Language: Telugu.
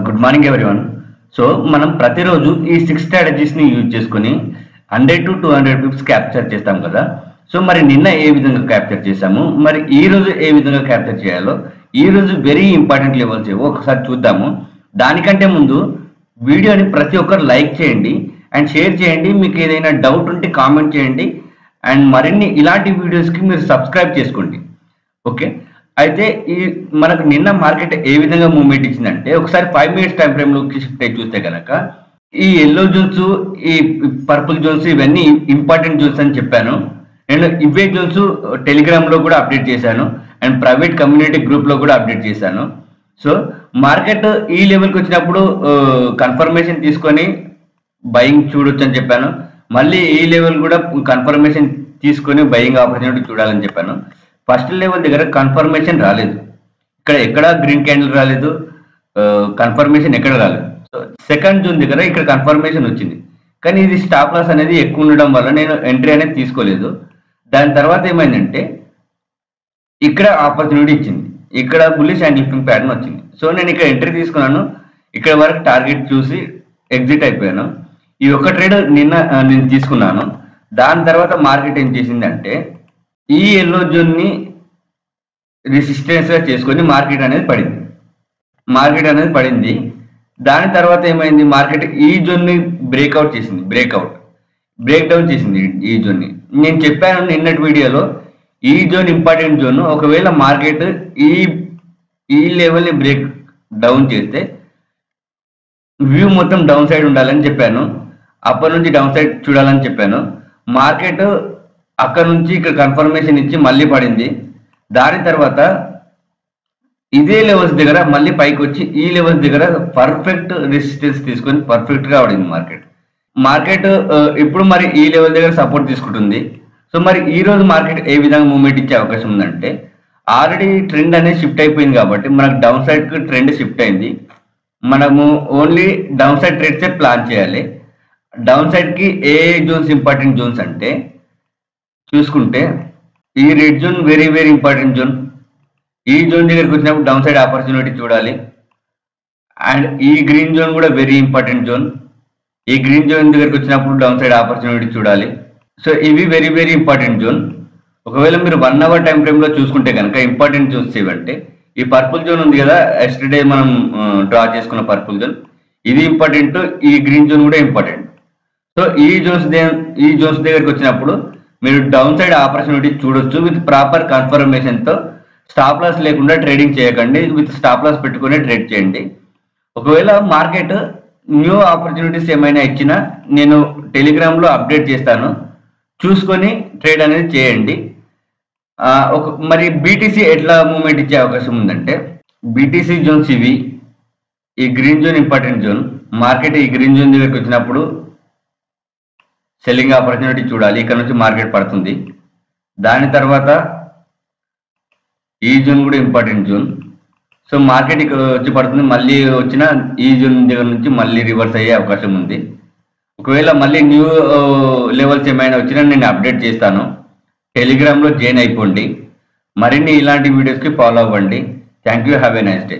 Good morning everyone. సో మనం ప్రతిరోజు ఈ 6 స్ట్రాటజీస్ని యూజ్ చేసుకొని 100 to 200 పిప్స్ క్యాప్చర్ చేస్తాం కదా. సో మరి నిన్న ఏ విధంగా క్యాప్చర్ చేసాము, మరి ఈ రోజు ఏ విధంగా క్యాప్చర్ చేయాలో ఈ రోజు వెరీ ఇంపార్టెంట్ లెవెల్స్ ఏవో ఒకసారి చూద్దాము. దానికంటే ముందు వీడియోని ప్రతి ఒక్కరు లైక్ చేయండి అండ్ షేర్ చేయండి. మీకు ఏదైనా డౌట్ ఉంటే కామెంట్ చేయండి అండ్ మరిన్ని ఇలాంటి వీడియోస్కి మీరు సబ్స్క్రైబ్ చేసుకోండి. ఓకే, అయితే ఈ మనకు నిన్న మార్కెట్ ఏ విధంగా మూవ్మెంట్ ఇచ్చిందంటే ఒకసారి 5 minutes టైం ఫ్రేమ్లోకి షిఫ్ట్ అయి చూస్తే కనుక ఈ ఎల్లో జోన్స్, ఈ పర్పుల్ జోన్స్ ఇవన్నీ ఇంపార్టెంట్ జోన్స్ అని చెప్పాను. నేను ఇవే జోన్స్ టెలిగ్రామ్లో కూడా అప్డేట్ చేశాను అండ్ ప్రైవేట్ కమ్యూనిటీ గ్రూప్లో కూడా అప్డేట్ చేశాను. సో మార్కెట్ ఈ లెవెల్కి వచ్చినప్పుడు కన్ఫర్మేషన్ తీసుకొని బయింగ్ చూడొచ్చు అని చెప్పాను. మళ్ళీ ఈ లెవెల్ కూడా కన్ఫర్మేషన్ తీసుకొని బయింగ్ ఆపర్చునిటీ చూడాలని చెప్పాను. ఫస్ట్ లెవెల్ దగ్గర కన్ఫర్మేషన్ రాలేదు, ఎక్కడ గ్రీన్ క్యాండిల్ రాలేదు, కన్ఫర్మేషన్ ఎక్కడ రాలేదు. సో సెకండ్ జోన్ దగ్గర ఇక్కడ కన్ఫర్మేషన్ వచ్చింది, కానీ ఇది స్టాప్ లాస్ అనేది ఎక్కువ ఉండడం వల్ల నేను ఎంట్రీ అనేది తీసుకోలేదు. దాని తర్వాత ఏమైందంటే ఇక్కడ ఆపర్చునిటీ ఇచ్చింది, ఇక్కడ బుల్లిష్ అండ్ లిఫ్టింగ్ ప్యాటర్న్ వచ్చింది. సో నేను ఇక్కడ ఎంట్రీ తీసుకున్నాను, ఇక్కడ వరకు టార్గెట్ చూసి ఎగ్జిట్ అయిపోయాను. ఈ ఒక్క ట్రేడ్ నిన్న నేను తీసుకున్నాను. దాని తర్వాత మార్కెట్ ఏం చేసిందంటే ఈ ఎల్లో జోన్ని రెసిస్టెన్స్ గా చేసుకొని మార్కెట్ అనేది పడింది. దాని తర్వాత ఏమైంది, మార్కెట్ ఈ జోన్ని బ్రేక్అవుట్ చేసింది, బ్రేక్ డౌన్ చేసింది ఈ జోన్ని. నేను చెప్పాను నిన్నటి వీడియోలో ఈ జోన్ ఇంపార్టెంట్ జోన్. ఒకవేళ మార్కెట్ ఈ లెవెల్ని బ్రేక్ డౌన్ చేస్తే వ్యూ మొత్తం డౌన్ సైడ్ ఉండాలని చెప్పాను, అప్పటి నుంచి డౌన్ సైడ్ చూడాలని చెప్పాను. మార్కెట్ అక్కడ నుంచి ఇక్కడ కన్ఫర్మేషన్ ఇచ్చి మళ్ళీ పడింది. దాని తర్వాత ఇదే లెవెల్స్ దగ్గర మళ్ళీ పైకి వచ్చి ఈ లెవెల్స్ దగ్గర పర్ఫెక్ట్ రెసిస్టెన్స్ తీసుకొని పర్ఫెక్ట్గా పడింది మార్కెట్. ఇప్పుడు మరి ఈ లెవెల్ దగ్గర సపోర్ట్ తీసుకుంటుంది. సో మరి ఈ రోజు మార్కెట్ ఏ విధంగా మూవ్మెంట్ ఇచ్చే అవకాశం ఉందంటే ఆల్రెడీ ట్రెండ్ అనేది షిఫ్ట్ అయిపోయింది కాబట్టి మనకు డౌన్ సైడ్కి ట్రెండ్ షిఫ్ట్ అయింది. మనము ఓన్లీ డౌన్ సైడ్ ట్రేడ్సే ప్లాన్ చేయాలి. డౌన్ సైడ్కి ఏ జోన్స్ ఇంపార్టెంట్ జోన్స్ అంటే చూసుకుంటే ఈ red zone very very important zone. ఈ జోన్ దగ్గరికి వచ్చినప్పుడు డౌన్ సైడ్ ఆపర్చునిటీ చూడాలి. అండ్ ఈ గ్రీన్ జోన్ కూడా వెరీ ఇంపార్టెంట్ జోన్. ఈ గ్రీన్ జోన్ దగ్గరికి వచ్చినప్పుడు డౌన్ సైడ్ ఆపర్చునిటీ చూడాలి. సో ఇవి వెరీ వెరీ ఇంపార్టెంట్ జోన్. ఒకవేళ మీరు 1 hour టైం ఫ్రేమ్లో చూసుకుంటే కనుక ఇంపార్టెంట్ జోన్స్ ఏవంటే ఈ పర్పుల్ జోన్ ఉంది కదా, ఎస్టర్డే మనం డ్రా చేసుకున్న పర్పుల్ జోన్, ఇది ఇంపార్టెంట్. ఈ గ్రీన్ జోన్ కూడా ఇంపార్టెంట్. సో ఈ జోన్స్ దగ్గరికి వచ్చినప్పుడు మీరు డౌన్ సైడ్ ఆపర్చునిటీ చూడొచ్చు విత్ ప్రాపర్ కన్ఫర్మేషన్తో. స్టాప్ లాస్ లేకుండా ట్రేడింగ్ చేయకండి, విత్ స్టాప్ లాస్ పెట్టుకునే ట్రేడ్ చేయండి. ఒకవేళ మార్కెట్ న్యూ ఆపర్చునిటీస్ ఏమైనా ఇచ్చినా నేను టెలిగ్రామ్లో అప్డేట్ చేస్తాను, చూసుకొని ట్రేడ్ అనేది చేయండి. మరి బీటీసీ ఎట్లా మూవ్మెంట్ ఇచ్చే అవకాశం ఉందంటే బీటీసీ జోన్స్ ఇవి. ఈ green zone important zone. Market ఈ గ్రీన్ జోన్ దగ్గరికి వచ్చినప్పుడు సెల్లింగ్ ఆపర్చునిటీ చూడాలి, ఇక్కడ నుంచి మార్కెట్ పడుతుంది. దాని తర్వాత ఈ జోన్ కూడా ఇంపార్టెంట్ జోన్. సో మార్కెట్ ఇక్కడ వచ్చి పడుతుంది, మళ్ళీ వచ్చిన ఈ జోన్ దగ్గర నుంచి మళ్ళీ రివర్స్ అయ్యే అవకాశం ఉంది. ఒకవేళ మళ్ళీ న్యూ లెవెల్స్ ఏమైనా వచ్చినా నేను అప్డేట్ చేస్తాను. టెలిగ్రామ్లో జాయిన్ అయిపోండి. మరిన్ని ఇలాంటి వీడియోస్కి ఫాలో అవ్వండి. Thank you, have a nice day.